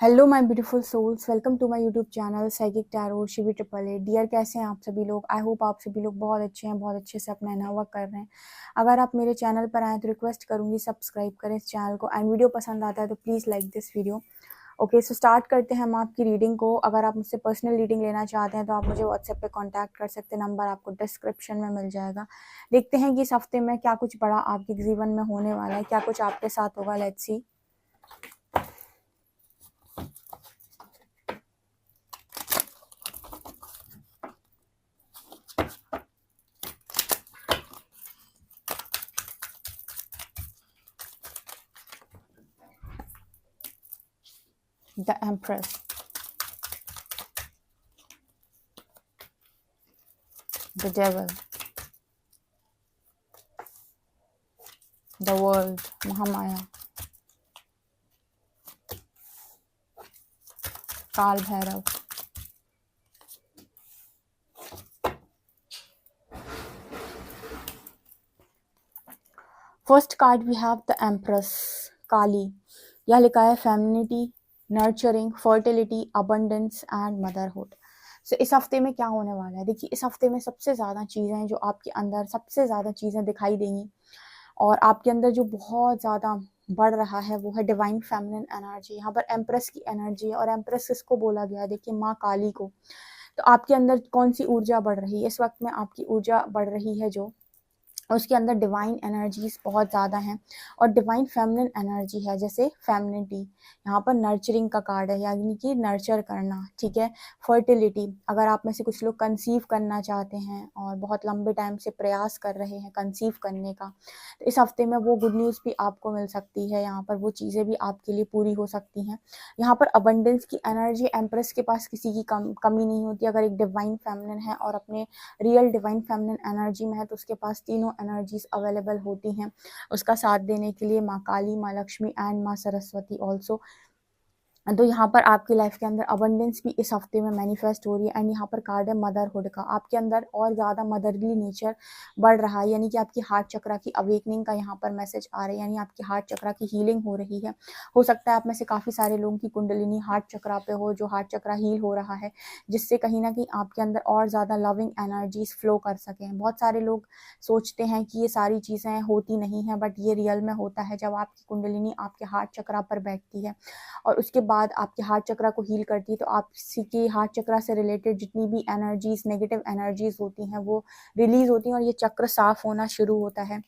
Hello my beautiful souls, welcome to my YouTube channel psychic tarot Shivi triple A. Dear, कैसे हैं आप सभी लोग? आई होप आप सभी लोग बहुत अच्छे हैं, बहुत अच्छे से अपना इनर वर्क कर रहे हैं। अगर आप मेरे चैनल पर आए तो रिक्वेस्ट करूंगी सब्सक्राइब करें इस चैनल को, एंड वीडियो पसंद आता है तो please like this video. Okay, so start करते हैं हम आपकी रीडिंग को। अगर आप मुझसे पर्सनल रीडिंग लेना चाहते हैं तो आप मुझे व्हाट्सएप पे कांटेक्ट कर सकते हैं, नंबर आपको डिस्क्रिप्शन में मिल जाएगा। देखते हैं कि इस हफ्ते में क्या कुछ बड़ा आपके जीवन में होने वाला है, क्या कुछ आपके साथ होगा। Let's see. The empress, the devil, the world, Mahamaya, Kaal Bhairav, first card we have the empress, Kali. यह लिखा है femininity, nurturing, fertility, abundance and motherhood. So इस हफ्ते में क्या होने वाला है? देखिए, इस हफ्ते में सबसे ज़्यादा चीज़ें जो आपके अंदर सबसे ज़्यादा चीज़ें दिखाई देंगी और आपके अंदर जो बहुत ज़्यादा बढ़ रहा है वो है डिवाइन फेमिनिन एनर्जी। यहाँ पर एम्प्रेस की एनर्जी है और एम्प्रेस किसको बोला गया है? देखिए, माँ काली को। तो आपके अंदर कौन सी ऊर्जा बढ़ रही है इस वक्त में? आपकी ऊर्जा बढ़ रही है जो उसके अंदर डिवाइन एनर्जीज बहुत ज़्यादा हैं और डिवाइन फेमिनिन एनर्जी है, जैसे फेमिनिटी। यहाँ पर नर्चरिंग का कार्ड है, यानी कि नर्चर करना, ठीक है। फर्टिलिटी, अगर आप में से कुछ लोग कंसीव करना चाहते हैं और बहुत लंबे टाइम से प्रयास कर रहे हैं कंसीव करने का, तो इस हफ्ते में वो गुड न्यूज़ भी आपको मिल सकती है। यहाँ पर वो चीज़ें भी आपके लिए पूरी हो सकती हैं। यहाँ पर अबंडेंस की एनर्जी, एम्प्रेस के पास किसी की कमी नहीं होती। अगर एक डिवाइन फेमिनिन है और अपने रियल डिवाइन फेमिनिन एनर्जी में है तो उसके पास तीनों एनर्जीज अवेलेबल होती हैं उसका साथ देने के लिए, माँ काली, माँ लक्ष्मी एंड माँ सरस्वती ऑल्सो। तो यहाँ पर आपकी लाइफ के अंदर अबंडेंस भी इस हफ्ते में मैनिफेस्ट हो रही है। एंड यहाँ पर कार्ड है मदरहुड का। आपके अंदर और ज़्यादा मदरली नेचर बढ़ रहा है, यानी कि आपकी हार्ट चक्रा की अवेकनिंग का यहाँ पर मैसेज आ रहा है, यानी आपकी हार्ट चक्रा की हीलिंग हो रही है। हो सकता है आप में से काफ़ी सारे लोगों की कुंडलिनी हार्ट चक्रा पे हो, जो हार्ट चक्रा हील हो रहा है, जिससे कहीं ना कहीं आपके अंदर और ज़्यादा लविंग एनर्जीज फ्लो कर सकें। बहुत सारे लोग सोचते हैं कि ये सारी चीज़ें होती नहीं हैं, बट ये रियल में होता है। जब आपकी कुंडलिनी आपके हार्ट चक्रा पर बैठती है और उसके बाद आपके हार्ट चक्रा को हील करती है, तो आपकी हार्ट चक्रा से रिलेटेड जितनी भी एनर्जीज, नेगेटिव एनर्जीज होती हैं, वो रिलीज होती हैं और ये चक्र साफ होना शुरू होता है।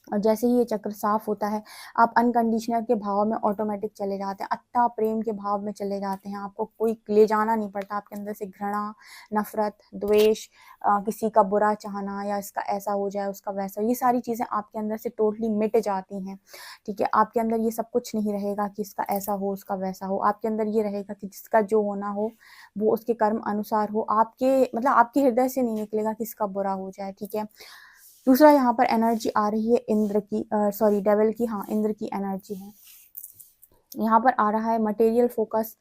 और जैसे ही ये चक्र साफ होता है, आप अनकंडीशनल के भाव में ऑटोमेटिक चले जाते हैं, अत्ता प्रेम के भाव में चले जाते हैं। आपको कोई ले जाना नहीं पड़ता। आपके अंदर से घृणा, नफरत, द्वेष, किसी का बुरा चाहना या इसका ऐसा हो जाए उसका वैसा, ये सारी चीज़ें आपके अंदर से टोटली मिट जाती हैं, ठीक है। आपके अंदर ये सब कुछ नहीं रहेगा कि इसका ऐसा हो उसका वैसा हो। आपके अंदर ये रहेगा कि जिसका जो होना हो वो उसके कर्म अनुसार हो। आपके मतलब आपके हृदय से नहीं निकलेगा कि इसका बुरा हो जाए, ठीक है। दूसरा, यहाँ पर एनर्जी आ रही है इंद्र की, सॉरी डेविल की, हाँ इंद्र की एनर्जी है। यहाँ पर आ रहा है material focus,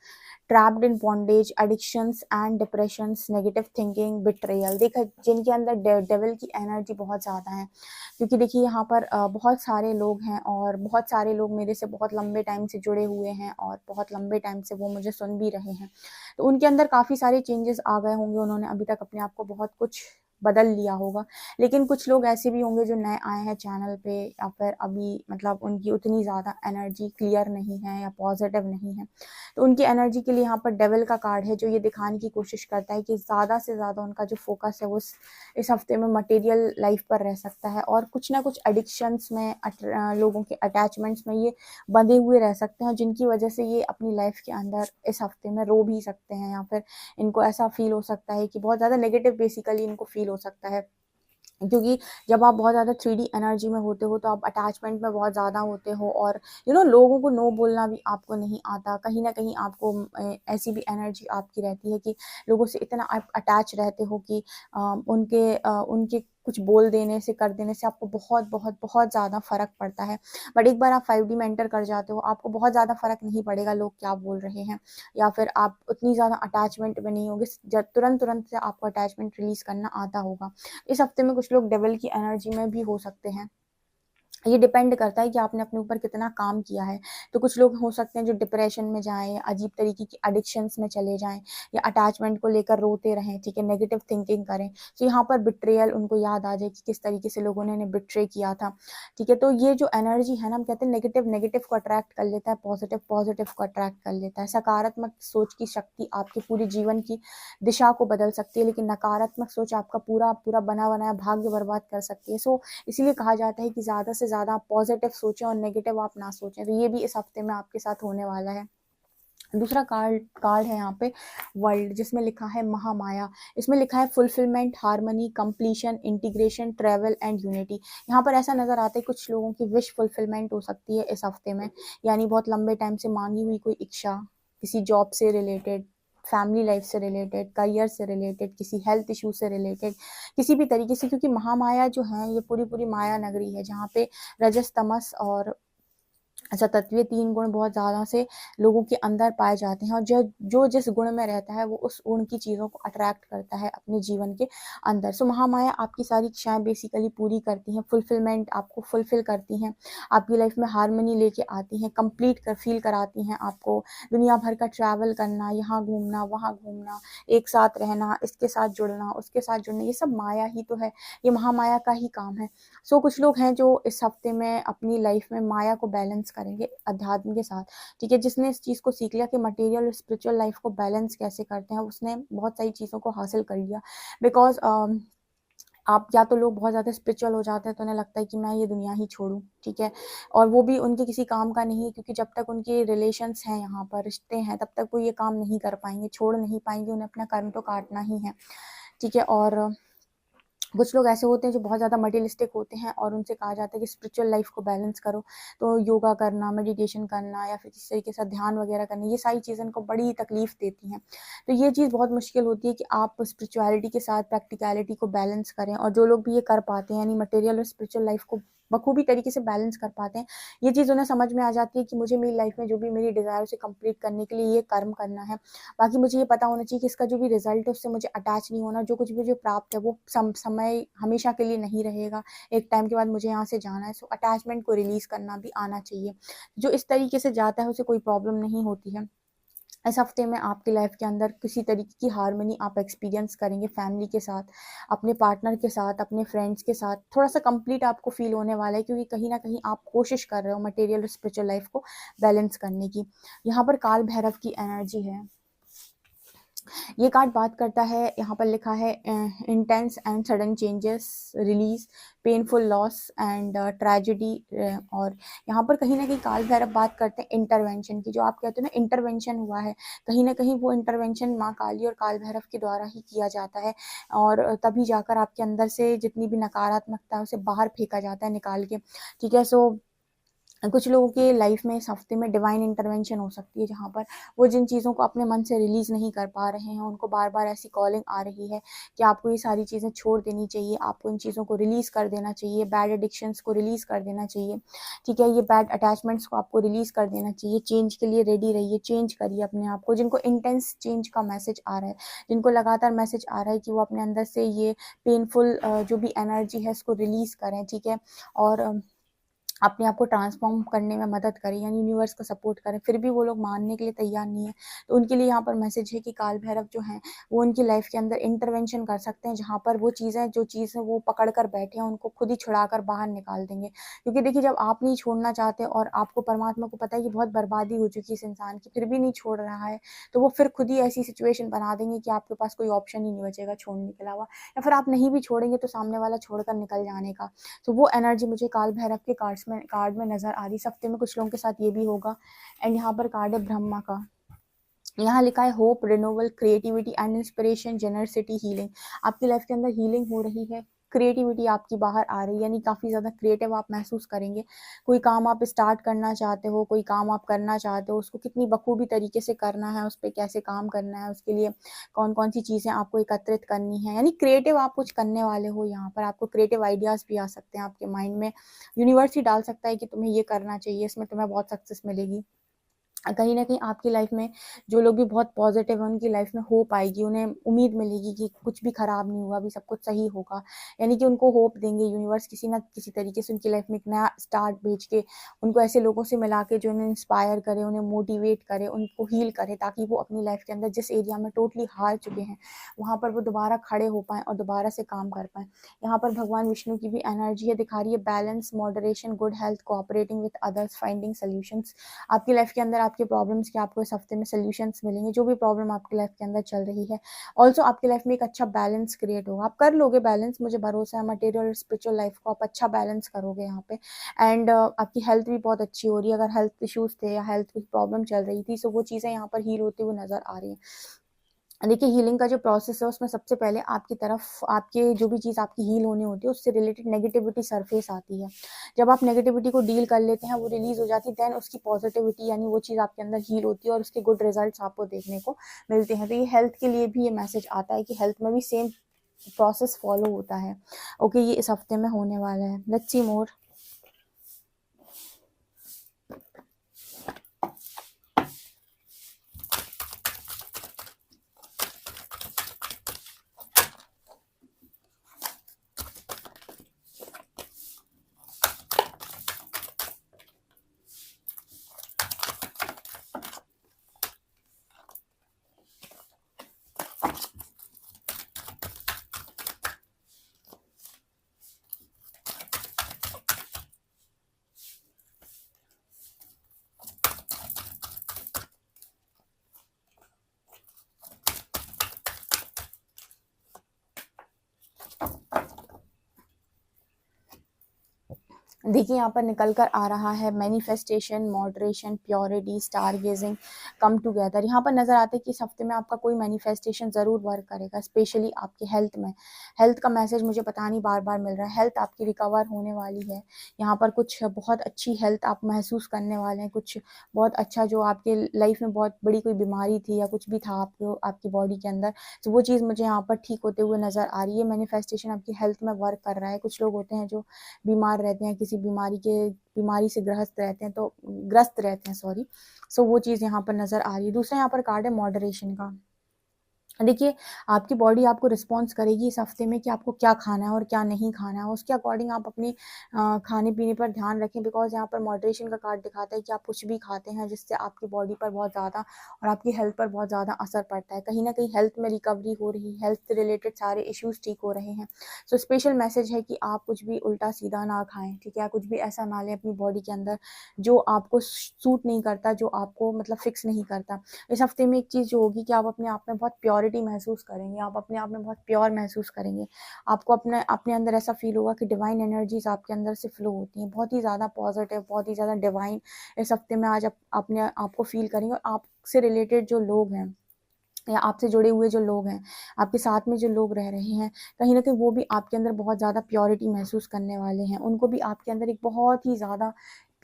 trapped in bondage, addictions and depressions, negative thinking, betrayal. देखा, जिनके अंदर डेविल की एनर्जी बहुत ज़्यादा है, क्योंकि देखिए यहाँ पर बहुत सारे लोग हैं और बहुत सारे लोग मेरे से बहुत लंबे टाइम से जुड़े हुए हैं और बहुत लंबे टाइम से वो मुझे सुन भी रहे हैं। तो उनके अंदर काफ़ी सारे चेंजेस आ गए होंगे, उन्होंने अभी तक अपने आप को बहुत कुछ बदल लिया होगा। लेकिन कुछ लोग ऐसे भी होंगे जो नए आए हैं चैनल पे, या फिर अभी मतलब उनकी उतनी ज़्यादा एनर्जी क्लियर नहीं है या पॉजिटिव नहीं है, तो उनकी एनर्जी के लिए यहाँ पर डेविल का कार्ड है, जो ये दिखाने की कोशिश करता है कि ज़्यादा से ज़्यादा उनका जो फोकस है वो इस हफ्ते में मटेरियल लाइफ पर रह सकता है और कुछ ना कुछ एडिक्शंस में, लोगों के अटैचमेंट्स में ये बंधे हुए रह सकते हैं, जिनकी वजह से ये अपनी लाइफ के अंदर इस हफ्ते में रो भी सकते हैं, या फिर इनको ऐसा फील हो सकता है कि बहुत ज़्यादा नेगेटिव बेसिकली इनको फील हो सकता है। क्योंकि जब आप बहुत ज़्यादा 3D एनर्जी में होते हो तो आप अटैचमेंट में बहुत ज़्यादा होते हो और लोगों को नो बोलना भी आपको नहीं आता। कहीं ना कहीं आपको ऐसी भी एनर्जी आपकी रहती है कि लोगों से इतना आप अटैच रहते हो कि उनके कुछ बोल देने से, कर देने से आपको बहुत बहुत बहुत ज़्यादा फ़र्क पड़ता है। बट एक बार आप 5D में एंटर कर जाते हो, आपको बहुत ज़्यादा फ़र्क नहीं पड़ेगा लोग क्या बोल रहे हैं, या फिर आप उतनी ज़्यादा अटैचमेंट में नहीं होगे। तुरंत तुरंत से आपको अटैचमेंट रिलीज़ करना आता होगा। इस हफ्ते में कुछ लोग डेविल की एनर्जी में भी हो सकते हैं। ये डिपेंड करता है कि आपने अपने ऊपर कितना काम किया है। तो कुछ लोग हो सकते हैं जो डिप्रेशन में जाएँ, अजीब तरीके की एडिक्शंस में चले जाएँ या अटैचमेंट को लेकर रोते रहें, ठीक है, नेगेटिव थिंकिंग करें। तो यहाँ पर बिट्रेयल उनको याद आ जाए कि किस तरीके से लोगों ने उन्हें बिट्रे किया था, ठीक है। तो ये जो एनर्जी है ना, हम कहते हैं नेगेटिव नेगेटिव को अट्रैक्ट कर लेता है, पॉजिटिव पॉजिटिव को अट्रैक्ट कर लेता है। सकारात्मक सोच की शक्ति आपके पूरे जीवन की दिशा को बदल सकती है, लेकिन नकारात्मक सोच आपका पूरा पूरा बना बनाया भाग्य बर्बाद कर सकती है। सो इसीलिए कहा जाता है कि ज़्यादा से ज़्यादा आप पॉजिटिव सोचें और नेगेटिव आप ना सोचें। तो ये भी इस हफ्ते में आपके साथ होने वाला है। दूसरा कार्ड कार्ड है यहाँ पे वर्ल्ड, जिसमें लिखा है महामाया। इसमें लिखा है fulfilment, harmony, completion, integration, travel and unity. यहाँ पर ऐसा नजर आता है कुछ लोगों की विश फुलफिलमेंट हो सकती है इस हफ्ते में, यानी बहुत लंबे टाइम से मांगी हुई कोई इच्छा, किसी जॉब से रिलेटेड, फैमिली लाइफ से रिलेटेड, करियर से रिलेटेड, किसी हेल्थ इशू से रिलेटेड, किसी भी तरीके से। क्योंकि महामाया जो है ये पूरी पूरी माया नगरी है, जहाँ पे रजस, तमस और सतत्वीय 3 गुण बहुत ज़्यादा से लोगों के अंदर पाए जाते हैं, और जो जिस गुण में रहता है वो उस गुण की चीज़ों को अट्रैक्ट करता है अपने जीवन के अंदर। सो महामाया आपकी सारी इच्छाएं बेसिकली पूरी करती हैं, फुलफिलमेंट आपको फुलफिल करती हैं, आपकी लाइफ में हार्मनी लेके आती हैं, कंप्लीट कर फील कराती हैं आपको। दुनिया भर का ट्रैवल करना, यहाँ घूमना वहाँ घूमना, एक साथ रहना, इसके साथ जुड़ना उसके साथ जुड़ना, ये सब माया ही तो है, ये महामाया का ही काम है। सो कुछ लोग हैं जो इस हफ्ते में अपनी लाइफ में माया को बैलेंस करेंगे अध्यात्म के साथ, ठीक है। जिसने इस चीज़ को सीख लिया कि मटेरियल और स्पिरिचुअल लाइफ को बैलेंस कैसे करते हैं, उसने बहुत सारी चीज़ों को हासिल कर लिया। बिकॉज आप या तो लोग बहुत ज़्यादा स्पिरिचुअल हो जाते हैं तो उन्हें लगता है कि मैं ये दुनिया ही छोड़ूं, ठीक है, और वो भी उनके किसी काम का नहीं है, क्योंकि जब तक उनके रिलेशंस हैं, यहाँ पर रिश्ते हैं, तब तक वो ये काम नहीं कर पाएंगे, छोड़ नहीं पाएंगे, उन्हें अपना कर्म तो काटना ही है, ठीक है। और कुछ लोग ऐसे होते हैं जो बहुत ज़्यादा मटेरियलिस्टिक होते हैं और उनसे कहा जाता है कि स्पिरिचुअल लाइफ को बैलेंस करो। तो योगा करना, मेडिटेशन करना या फिर किसी तरीके से ध्यान वगैरह करना, ये सारी चीज़ें उनको बड़ी तकलीफ देती हैं। तो ये चीज़ बहुत मुश्किल होती है कि आप स्पिरिचुअलिटी के साथ प्रैक्टिकलिटी को बैलेंस करें। और जो लोग भी ये कर पाते हैं, यानी मटेरियल और स्पिरिचुअल लाइफ को बखूबी तरीके से बैलेंस कर पाते हैं, ये चीज़ उन्हें समझ में आ जाती है कि मुझे मेरी लाइफ में जो भी मेरी डिज़ायर उसे कंप्लीट करने के लिए ये कर्म करना है। बाकी मुझे ये पता होना चाहिए कि इसका जो भी रिजल्ट है उससे मुझे अटैच नहीं होना, जो कुछ भी जो प्राप्त है वो समय हमेशा के लिए नहीं रहेगा, एक टाइम के बाद मुझे यहाँ से जाना है। सो अटैचमेंट को रिलीज करना भी आना चाहिए। जो इस तरीके से जाता है उसे कोई प्रॉब्लम नहीं होती है। इस हफ्ते में आपकी लाइफ के अंदर किसी तरीके की हार्मनी आप एक्सपीरियंस करेंगे, फैमिली के साथ, अपने पार्टनर के साथ, अपने फ्रेंड्स के साथ। थोड़ा सा कंप्लीट आपको फील होने वाला है, क्योंकि कहीं ना कहीं आप कोशिश कर रहे हो मटेरियल और स्पिरिचुअल लाइफ को बैलेंस करने की। यहाँ पर काल भैरव की एनर्जी है। ये कार्ड बात करता है, यहाँ पर लिखा है intense and sudden changes, release, painful loss and tragedy. और यहाँ पर कहीं ना कहीं काल भैरव बात करते हैं इंटरवेंशन की। जो आप कहते हो ना इंटरवेंशन हुआ है, कहीं ना कहीं वो इंटरवेंशन माँ काली और काल भैरव के द्वारा ही किया जाता है, और तभी जाकर आपके अंदर से जितनी भी नकारात्मकता है उसे बाहर फेंका जाता है निकाल के, ठीक है। सो कुछ लोगों के लाइफ में इस हफ्ते में डिवाइन इंटरवेंशन हो सकती है, जहाँ पर वो जिन चीज़ों को अपने मन से रिलीज नहीं कर पा रहे हैं, उनको बार बार ऐसी कॉलिंग आ रही है कि आपको ये सारी चीज़ें छोड़ देनी चाहिए, आपको इन चीज़ों को रिलीज कर देना चाहिए, बैड एडिक्शंस को रिलीज कर देना चाहिए, ठीक है, ये बैड अटैचमेंट्स को आपको रिलीज कर देना चाहिए। चेंज के लिए रेडी रहिए, चेंज करिए अपने आप को। जिनको इंटेंस चेंज का मैसेज आ रहा है, जिनको लगातार मैसेज आ रहा है कि वो अपने अंदर से ये पेनफुल जो भी एनर्जी है इसको रिलीज करें, ठीक है, और अपने आप को ट्रांसफॉर्म करने में मदद करें, यानी यूनिवर्स को सपोर्ट करें, फिर भी वो लोग मानने के लिए तैयार नहीं है, तो उनके लिए यहाँ पर मैसेज है कि काल भैरव जो हैं वो उनकी लाइफ के अंदर इंटरवेंशन कर सकते हैं, जहाँ पर वो चीज़ें जो चीज़ है वो पकड़ कर बैठे हैं उनको खुद ही छुड़ा कर बाहर निकाल देंगे। क्योंकि देखिए, जब आप नहीं छोड़ना चाहते और आपको परमात्मा को पता है कि बहुत बर्बादी हो चुकी है इस इंसान की, फिर भी नहीं छोड़ रहा है, तो वो फिर खुद ही ऐसी सिचुएशन बना देंगे कि आपके पास कोई ऑप्शन ही नहीं बचेगा छोड़ने के अलावा, या फिर आप नहीं भी छोड़ेंगे तो सामने वाला छोड़कर निकल जाने का। तो वो एनर्जी मुझे काल भैरव के कार्ड में नजर आ रही। इस हफ्ते में कुछ लोगों के साथ ये भी होगा। एंड यहाँ पर कार्ड है ब्रह्मा का। यहाँ लिखा है hope, renewal, creativity and inspiration, generosity, healing. आपकी लाइफ के अंदर हीलिंग हो रही है, क्रिएटिविटी आपकी बाहर आ रही है, यानी काफ़ी ज़्यादा क्रिएटिव आप महसूस करेंगे। कोई काम आप स्टार्ट करना चाहते हो, कोई काम आप करना चाहते हो, उसको कितनी बखूबी तरीके से करना है, उस पर कैसे काम करना है, उसके लिए कौन कौन सी चीज़ें आपको एकत्रित करनी है, यानी क्रिएटिव आप कुछ करने वाले हो। यहाँ पर आपको क्रिएटिव आइडियाज़ भी आ सकते हैं आपके माइंड में, यूनिवर्स ही डाल सकता है कि तुम्हें ये करना चाहिए, इसमें तुम्हें बहुत सक्सेस मिलेगी। कहीं न कहीं आपकी लाइफ में जो लोग भी बहुत पॉज़िटिव हैं, उनकी लाइफ में होप आएगी, उन्हें उम्मीद मिलेगी कि कुछ भी खराब नहीं हुआ, अभी सब कुछ सही होगा। यानी कि उनको होप देंगे यूनिवर्स किसी न किसी तरीके से उनकी लाइफ में एक नया स्टार्ट भेज के, उनको ऐसे लोगों से मिला के जो उन्हें इंस्पायर करे, उन्हें मोटिवेट करे, उनको हील करे, ताकि वो अपनी लाइफ के अंदर जिस एरिया में टोटली हार चुके हैं, वहाँ पर वो दोबारा खड़े हो पाएँ और दोबारा से काम कर पाएँ। यहाँ पर भगवान विष्णु की भी एनर्जी है, दिखा रही है balance, moderation, good health, cooperating with others, finding solutions. आपकी लाइफ के अंदर आपके प्रॉब्लम्स के आपको इस हफ्ते में सॉल्यूशंस मिलेंगे, जो भी प्रॉब्लम आपकी लाइफ के अंदर चल रही है। ऑल्सो आपकी लाइफ में एक अच्छा बैलेंस क्रिएट होगा, आप कर लोगे बैलेंस, मुझे भरोसा है। मटेरियल और स्पिरिचुअल लाइफ को आप अच्छा बैलेंस करोगे यहाँ पे। एंड आपकी हेल्थ भी बहुत अच्छी हो रही है। अगर हेल्थ इश्यूज थे या हेल्थ कुछ प्रॉब्लम चल रही थी, तो वो चीज़ें यहाँ पर हील होती हुई नजर आ रही हैं। देखिए, हीलिंग का जो प्रोसेस है उसमें सबसे पहले आपकी तरफ आपके जो भी चीज़ आपकी हील होनी होती है उससे रिलेटेड नेगेटिविटी सरफेस आती है। जब आप नेगेटिविटी को डील कर लेते हैं, वो रिलीज हो जाती है, देन उसकी पॉजिटिविटी यानी वो चीज़ आपके अंदर हील होती है और उसके गुड रिजल्ट्स आपको देखने को मिलते हैं। तो ये हेल्थ के लिए भी ये मैसेज आता है कि हेल्थ में भी सेम प्रोसेस फॉलो होता है। ओके, ये इस हफ्ते में होने वाला है। Let's see more. देखिए, यहाँ पर निकल कर आ रहा है manifestation, moderation, purity, stargazing, come together. यहाँ पर नजर आता है कि इस हफ्ते में आपका कोई मैनिफेस्टेशन जरूर वर्क करेगा, स्पेशली आपके हेल्थ में। हेल्थ का मैसेज मुझे पता नहीं बार बार मिल रहा है। हेल्थ आपकी रिकवर होने वाली है। यहाँ पर कुछ बहुत अच्छी हेल्थ आप महसूस करने वाले हैं, कुछ बहुत अच्छा जो आपके लाइफ में बहुत बड़ी कोई बीमारी थी या कुछ भी था आपको आपकी बॉडी के अंदर, तो वो चीज़ मुझे यहाँ पर ठीक होते हुए नजर आ रही है। मैनिफेस्टेशन आपकी हेल्थ में वर्क कर रहा है। कुछ लोग होते हैं जो बीमार रहते हैं, किसी बीमारी से ग्रस्त रहते हैं, सॉरी। सो वो चीज़ यहाँ पर नज़र आ रही है। दूसरा यहाँ पर कार्ड है मॉडरेशन का। देखिए, आपकी बॉडी आपको रिस्पॉन्स करेगी इस हफ्ते में कि आपको क्या खाना है और क्या नहीं खाना है। उसके अकॉर्डिंग आप अपने खाने-पीने पर ध्यान रखें, बिकॉज़ यहाँ पर मॉडरेशन का कार्ड दिखाता है कि आप कुछ भी खाते हैं जिससे आपकी बॉडी पर बहुत ज़्यादा और आपकी हेल्थ पर बहुत ज़्यादा असर पड़ता है। कहीं न कहीं हेल्थ में रिकवरी हो रही है, हेल्थ से रिलेटेड सारे इश्यूज़ ठीक हो रहे हैं। सो स्पेशल मैसेज है कि आप कुछ भी उल्टा-सीधा ना खाएँ, ठीक है? कुछ भी ऐसा ना लें अपनी बॉडी के अंदर जो आपको सूट नहीं करता, जो आपको मतलब फिक्स नहीं करता। इस हफ्ते में एक चीज़ जो होगी कि आप अपने आप में बहुत प्योरिटी महसूस करेंगे, आप अपने आप में बहुत प्योर महसूस करेंगे। आपको अपने अपने अंदर ऐसा फ़ील होगा कि डिवाइन एनर्जीज़ आपके अंदर से फ्लो होती हैं, बहुत ही ज़्यादा पॉज़िटिव, बहुत ही ज़्यादा डिवाइन। इस हफ्ते में आज आप अपने आप को फ़ील करेंगे और आपसे रिलेटेड जो लोग हैं या आपसे जुड़े हुए जो लोग हैं, आपके साथ में जो लोग रह रहे हैं, कहीं न कहीं वो भी आपके अंदर बहुत ज़्यादा प्योरिटी महसूस करने वाले हैं। उनको भी आपके अंदर एक बहुत ही ज़्यादा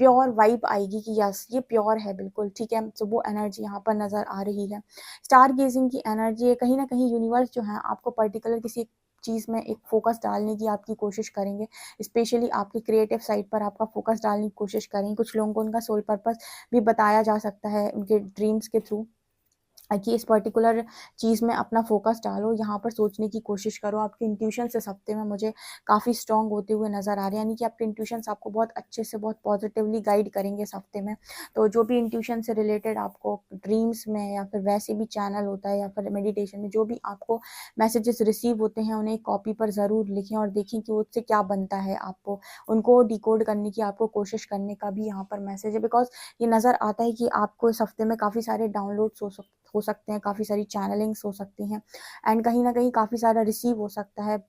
प्योर वाइब आएगी कि यस, ये प्योर है बिल्कुल, ठीक है? तो वो एनर्जी यहाँ पर नज़र आ रही है। स्टार गेज़िंग की एनर्जी है, कहीं न कहीं यूनिवर्स जो है आपको पर्टिकुलर किसी चीज़ में एक फ़ोकस डालने की आपकी कोशिश करेंगे। स्पेशली आपकी क्रिएटिव साइड पर आपका फ़ोकस डालने की कोशिश करेंगे। कुछ लोगों को उनका सोल पर्पस भी बताया जा सकता है उनके ड्रीम्स के थ्रू। कि इस पर्टिकुलर चीज़ में अपना फ़ोकस डालो, यहाँ पर सोचने की कोशिश करो। आपके इंट्यूशंस इस हफ्ते में मुझे काफ़ी स्ट्रॉन्ग होते हुए नज़र आ रहे हैं, यानी कि आपके इंट्यूशंस आपको बहुत अच्छे से, बहुत पॉजिटिवली गाइड करेंगे इस हफ्ते में। तो जो भी इंट्यूशन से रिलेटेड आपको ड्रीम्स में या फिर वैसे भी चैनल होता है या फिर मेडिटेशन में जो भी आपको मैसेजेस रिसीव होते हैं, उन्हें एक कॉपी पर ज़रूर लिखें और देखें कि उससे क्या बनता है आपको। उनको डिकोड करने की आपको कोशिश करने का भी यहाँ पर मैसेज है, बिकॉज़ ये नज़र आता है कि आपको इस हफ्ते में काफ़ी सारे डाउनलोड्स हो सकते हैं, काफ़ी सारी चैनलिंग्स हो सकती हैं एंड कहीं न कहीं काफ़ी सारा रिसीव हो सकता है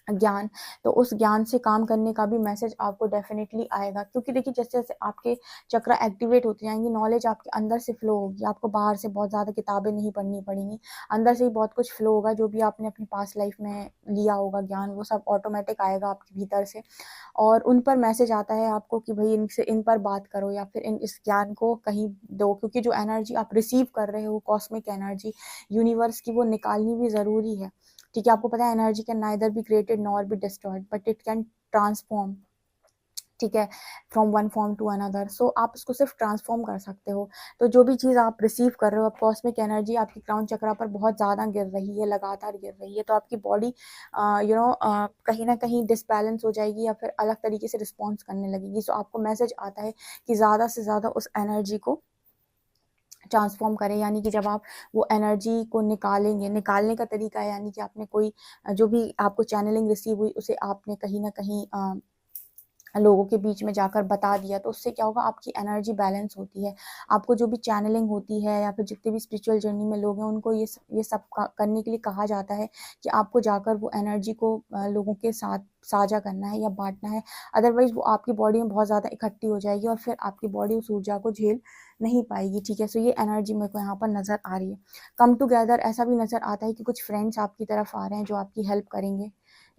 ज्ञान। तो उस ज्ञान से काम करने का भी मैसेज आपको डेफ़िनेटली आएगा, क्योंकि देखिए जैसे-जैसे आपके चक्र एक्टिवेट होते जाएँगे, नॉलेज आपके अंदर से फ्लो होगी, आपको बाहर से बहुत ज़्यादा किताबें नहीं पढ़नी पड़ेंगी। अंदर से ही बहुत कुछ फ्लो होगा, जो भी आपने अपनी पास्ट लाइफ़ में लिया होगा ज्ञान, वो सब ऑटोमैटिक आएगा आपके भीतर से और उन पर मैसेज आता है आपको कि भई इन पर बात करो या फिर इस ज्ञान को कहीं दो, क्योंकि जो एनर्जी आप रिसीव कर रहे हो, कॉस्मिक एनर्जी यूनिवर्स की, वो निकालनी भी ज़रूरी है। ठीक है, आपको पता है energy can neither be created nor be destroyed but it can transform. ठीक है, from one form to another. So आप उसको सिर्फ ट्रांसफॉर्म कर सकते हो। तो जो भी चीज़ आप रिसीव कर रहे हो, अब कॉस्मिक एनर्जी आपकी क्राउन चक्रा पर बहुत ज़्यादा गिर रही है, लगातार गिर रही है, तो आपकी बॉडी कहीं ना कहीं डिसबैलेंस हो जाएगी या फिर अलग तरीके से रिस्पॉन्स करने लगेगी। सो आपको मैसेज आता है कि ज़्यादा से ज़्यादा उस एनर्जी को ट्रांसफॉर्म करें, यानी कि जब आप वो एनर्जी को निकालेंगे, निकालने का तरीका है यानी कि आपने कोई जो भी आपको चैनलिंग रिसीव हुई उसे आपने कहीं ना कहीं लोगों के बीच में जाकर बता दिया, तो उससे क्या होगा, आपकी एनर्जी बैलेंस होती है। आपको जो भी चैनलिंग होती है या फिर जितने भी स्पिरिचुअल जर्नी में लोग हैं उनको ये सब करने के लिए कहा जाता है कि आपको जाकर वो एनर्जी को लोगों के साथ साझा करना है या बांटना है। अदरवाइज वो आपकी बॉडी में बहुत ज़्यादा इकट्ठी हो जाएगी और फिर आपकी बॉडी उस ऊर्जा को झेल नहीं पाएगी। ठीक है, सो ये एनर्जी मेरे को यहाँ पर नज़र आ रही है। कम टुगेदर ऐसा भी नज़र आता है कि कुछ फ्रेंड्स आपकी तरफ आ रहे हैं जो आपकी हेल्प करेंगे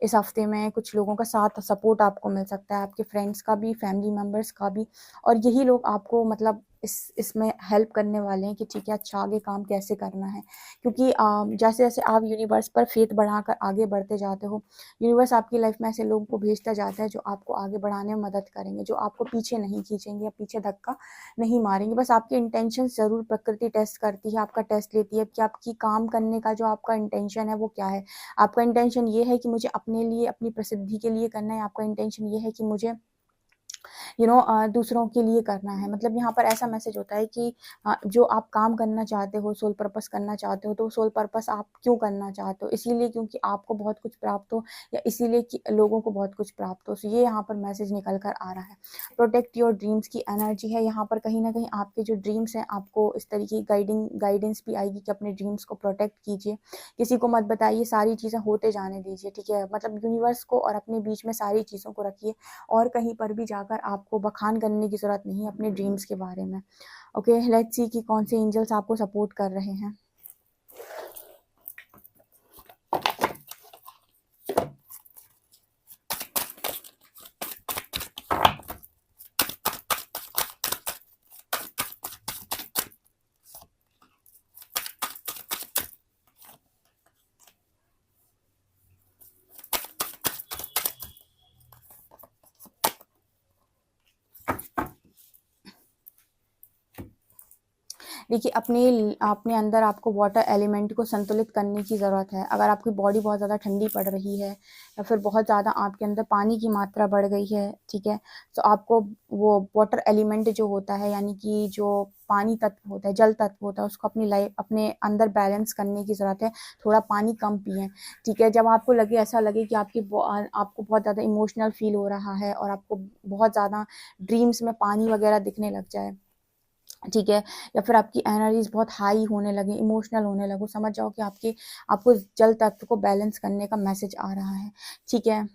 इस हफ्ते में। कुछ लोगों का साथ सपोर्ट आपको मिल सकता है, आपके फ्रेंड्स का भी, फैमिली मेम्बर्स का भी, और यही लोग आपको मतलब इसमें हेल्प करने वाले हैं कि ठीक है अच्छा आगे काम कैसे करना है। क्योंकि जैसे जैसे आप यूनिवर्स पर फेथ बढ़ाकर आगे बढ़ते जाते हो, यूनिवर्स आपकी लाइफ में ऐसे लोगों को भेजता जाता है जो आपको आगे बढ़ाने में मदद करेंगे, जो आपको पीछे नहीं खींचेंगे या पीछे धक्का नहीं मारेंगे। बस आपके इंटेंशन ज़रूर प्रकृति टेस्ट करती है, आपका टेस्ट लेती है कि आपकी काम करने का जो आपका इंटेंशन है वो क्या है। आपका इंटेंशन ये है कि मुझे अपने लिए, अपनी प्रसिद्धि के लिए करना है, आपका इंटेंशन ये है कि मुझे दूसरों के लिए करना है। मतलब यहाँ पर ऐसा मैसेज होता है कि जो आप काम करना चाहते हो, सोल पर्पस करना चाहते हो, तो सोल पर्पस आप क्यों करना चाहते हो? इसीलिए क्योंकि आपको बहुत कुछ प्राप्त हो, या इसीलिए कि लोगों को बहुत कुछ प्राप्त हो। तो ये यहाँ पर मैसेज निकल कर आ रहा है। प्रोटेक्ट योर ड्रीम्स की एनर्जी है यहाँ पर। कहीं ना कहीं आपके जो ड्रीम्स हैं, आपको इस तरीके की गाइडेंस भी आएगी कि अपने ड्रीम्स को प्रोटेक्ट कीजिए, किसी को मत बताइए, सारी चीज़ें होते जाने दीजिए। ठीक है, मतलब यूनिवर्स को और अपने बीच में सारी चीज़ों को रखिए, और कहीं पर भी जाकर आपको बखान करने की ज़रूरत नहीं है अपने ड्रीम्स के बारे में। ओके, लेट्स सी कि कौन से एंजल्स आपको सपोर्ट कर रहे हैं। देखिए, अपने अंदर आपको वाटर एलिमेंट को संतुलित करने की ज़रूरत है। अगर आपकी बॉडी बहुत ज़्यादा ठंडी पड़ रही है या फिर बहुत ज़्यादा आपके अंदर पानी की मात्रा बढ़ गई है, ठीक है, तो आपको वो वाटर एलिमेंट जो होता है, यानी कि जो पानी तत्व होता है, जल तत्व होता है, उसको अपने अंदर बैलेंस करने की ज़रूरत है। थोड़ा पानी कम पिएँ, ठीक है। जब आपको लगे, ऐसा लगे कि आपको बहुत ज़्यादा इमोशनल फील हो रहा है और आपको बहुत ज़्यादा ड्रीम्स में पानी वगैरह दिखने लग जाए, ठीक है, या फिर आपकी एनर्जीज बहुत हाई होने लगे, इमोशनल होने लगो, समझ जाओ कि आपको जल तत्व को बैलेंस करने का मैसेज आ रहा है। ठीक है,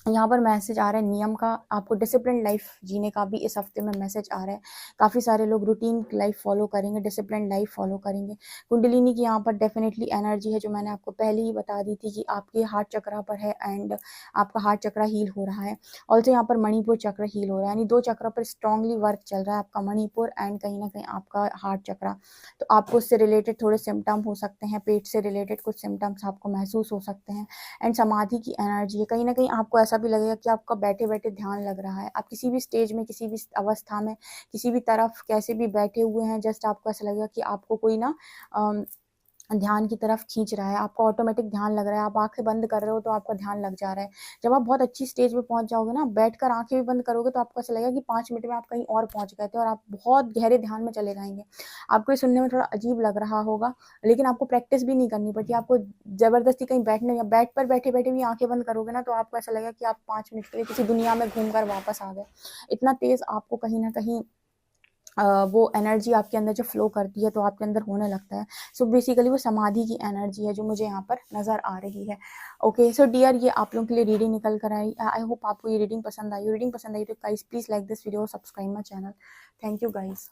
यहाँ पर मैसेज आ रहा है नियम का, आपको डिसिप्लिन लाइफ जीने का भी इस हफ्ते में मैसेज आ रहा है। काफ़ी सारे लोग रूटीन लाइफ फॉलो करेंगे, डिसिप्लिन लाइफ फॉलो करेंगे। कुंडलिनी की यहाँ पर डेफिनेटली एनर्जी है, जो मैंने आपको पहले ही बता दी थी कि आपके हार्ट चक्रा पर है, एंड आपका हार्ट चक्रा हील हो रहा है। ऑल्सो यहाँ पर मणिपुर चक्र हील हो रहा है, यानी दो चक्र पर स्ट्रांगली वर्क चल रहा है, आपका मणिपुर एंड कहीं ना कहीं आपका हार्ट चक्रा। तो आपको उससे रिलेटेड थोड़े सिम्टम हो सकते हैं, पेट से रिलेटेड कुछ सिम्टम्स आपको महसूस हो सकते हैं। एंड समाधि की एनर्जी है, कहीं ना कहीं आपको ऐसा भी लगेगा कि आपका बैठे बैठे ध्यान लग रहा है। आप किसी भी स्टेज में, किसी भी अवस्था में, किसी भी तरफ कैसे भी बैठे हुए हैं, जस्ट आपको ऐसा लगेगा कि आपको कोई ना ध्यान की तरफ खींच रहा है, आपका ऑटोमेटिक ध्यान लग रहा है। आप आंखें बंद कर रहे हो तो आपका ध्यान लग जा रहा है। जब आप बहुत अच्छी स्टेज पे पहुंच जाओगे ना, बैठकर आंखें भी बंद करोगे तो आपको ऐसा लगेगा कि 5 मिनट में आप कहीं और पहुंच गए थे और आप बहुत गहरे ध्यान में चले जाएंगे। आपको ये सुनने में थोड़ा अजीब लग रहा होगा, लेकिन आपको प्रैक्टिस भी नहीं करनी पड़ती। आपको जबरदस्ती कहीं बैठने या बेड पर बैठे बैठे भी आंखें बंद करोगे ना, तो आपको ऐसा लगेगा कि आप 5 मिनट के लिए किसी दुनिया में घूमकर वापस आ गए। इतना तेज आपको कहीं ना कहीं वो एनर्जी आपके अंदर जो फ्लो करती है तो आपके अंदर होने लगता है। सो बेसिकली वो समाधि की एनर्जी है जो मुझे यहाँ पर नज़र आ रही है। ओके, सो डियर, ये आप लोगों के लिए रीडिंग निकल कर आई। आई होप आपको ये रीडिंग पसंद आई। रीडिंग पसंद आई तो guys please like this video, subscribe my channel. Thank you guys.